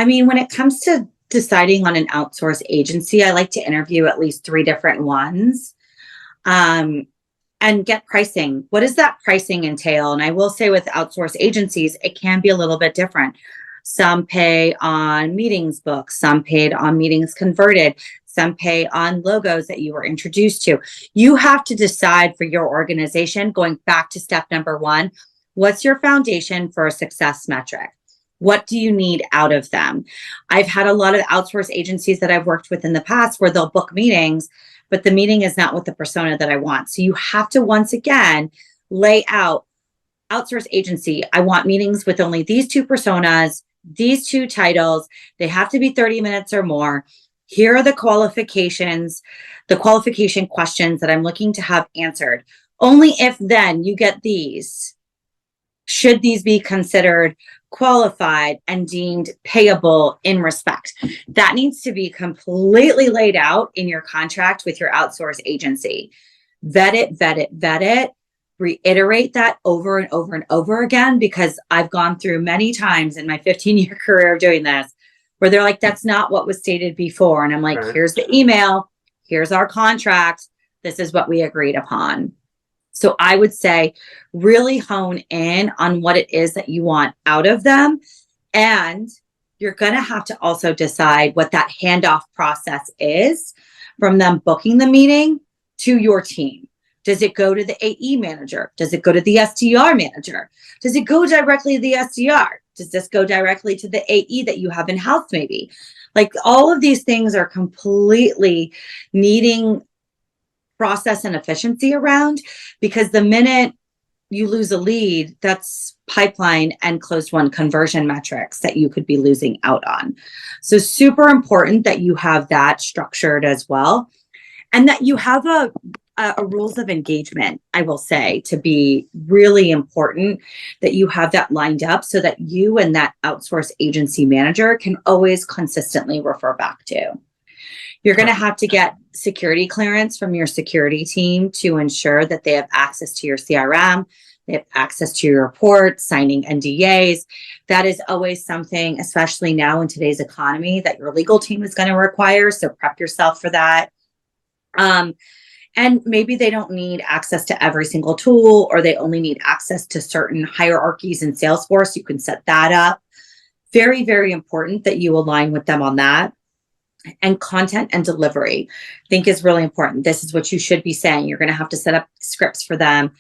I mean, when it comes to deciding on an outsourced agency, I like to interview at least 3 different ones, um, and get pricing. What does that pricing entail? And I will say with outsourced agencies, it can be a little bit different. Some pay on meetings booked, some paid on meetings converted, some pay on logos that you were introduced to. You have to decide for your organization, going back to step number 1, what's your foundation for a success metric? What do you need out of them? I've had a lot of outsourced agencies that I've worked with in the past where they'll book meetings, but the meeting is not with the persona that I want. So you have to, once again, lay out outsourced agency. I want meetings with only these 2 personas, these 2 titles. They have to be 30 minutes or more. Here are the qualifications, the qualification questions that I'm looking to have answered. Only if then you get these, should these be considered qualified and deemed payable in respect. That needs to be completely laid out in your contract with your outsourced agency. Vet it, vet it, vet it. Reiterate that over and over and over again, because I've gone through many times in my 15-year career of doing this where they're like, that's not what was stated before. And I'm like, here's the email, here's our contract, this is what we agreed upon. So I would say really hone in on what it is that you want out of them. And you're going to have to also decide what that handoff process is from them booking the meeting to your team. Does it go to the AE manager? Does it go to the SDR manager? Does it go directly to the SDR? Does this go directly to the AE that you have in-house maybe? Like, all of these things are completely needing process and efficiency around, because the minute you lose a lead, that's pipeline and closed won conversion metrics that you could be losing out on. So super important that you have that structured as well, and that you have a rules of engagement, I will say, to be really important, that you have that lined up so that you and that outsourced agency manager can always consistently refer back to. You're going to have to get security clearance from your security team to ensure that they have access to your CRM, they have access to your reports, signing NDAs. That is always something, especially now in today's economy, that your legal team is going to require. So prep yourself for that. And maybe they don't need access to every single tool, or they only need access to certain hierarchies in Salesforce. You can set that up. Very, very important that you align with them on that. And content and delivery, I think, is really important. This is what you should be saying. You're going to have to set up scripts for them,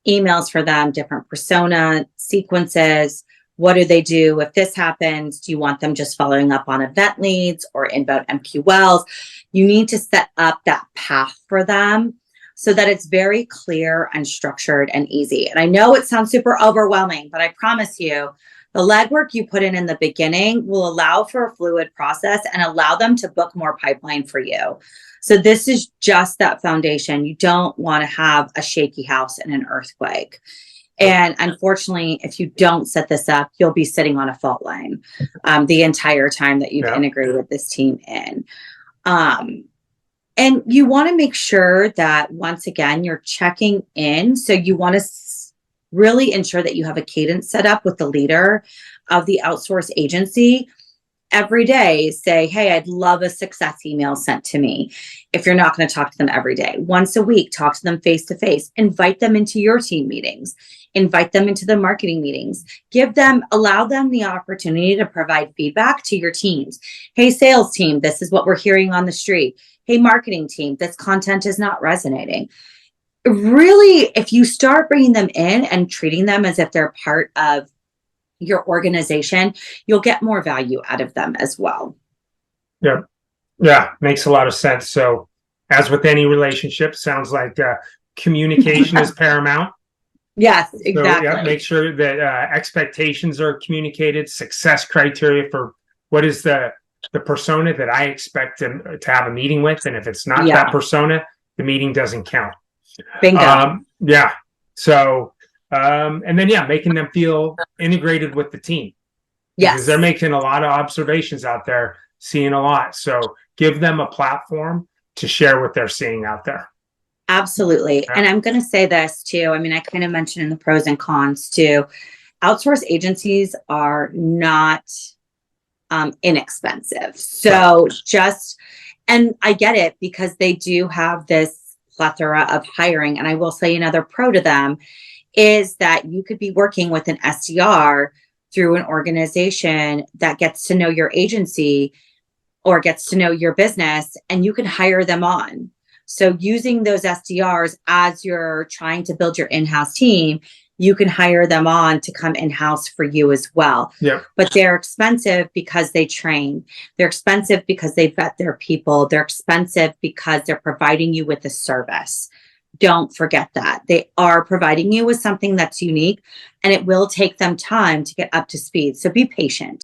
emails for them, different persona sequences. What do they do if this happens? Do you want them just following up on event leads or inbound MQLs? You need to set up that path for them so that it's very clear and structured and easy. And I know it sounds super overwhelming, but I promise you, the legwork you put in the beginning will allow for a fluid process and allow them to book more pipeline for you. So this is just that foundation. You don't want to have a shaky house and an earthquake. And unfortunately, if you don't set this up, you'll be sitting on a fault line the entire time that you've integrated this team in. And you want to make sure that, once again, you're checking in. So you want to really ensure that you have a cadence set up with the leader of the outsourced agency. Every day, say, hey, I'd love a success email sent to me. If you're not going to talk to them every day, once a week, talk to them face to face, invite them into your team meetings, invite them into the marketing meetings, allow them the opportunity to provide feedback to your teams. Hey, sales team, this is what we're hearing on the street. Hey, marketing team, this content is not resonating. Really, if you start bringing them in and treating them as if they're part of your organization, you'll get more value out of them as well. Yeah, makes a lot of sense. So, as with any relationship, sounds like communication is paramount. Yes, exactly. So, make sure that expectations are communicated, success criteria for what is the persona that I expect to have a meeting with, and if it's not that persona, the meeting doesn't count. Bingo. So, and then making them feel integrated with the team. Yes, because they're making a lot of observations out there, seeing a lot. So give them a platform to share what they're seeing out there. Absolutely. Yeah. And I'm going to say this too. I mean, I kind of mentioned in the pros and cons too. Outsourced agencies are not inexpensive. So and I get it because they do have this plethora of hiring. And I will say another pro to them is that you could be working with an SDR through an organization that gets to know your agency or gets to know your business, and you can hire them on. So using those SDRs as you're trying to build your in-house team, you can hire them on to come in-house for you as well. Yeah. But they're expensive because they train. They're expensive because they vet their people. They're expensive because they're providing you with a service. Don't forget that. They are providing you with something that's unique, and it will take them time to get up to speed. So be patient.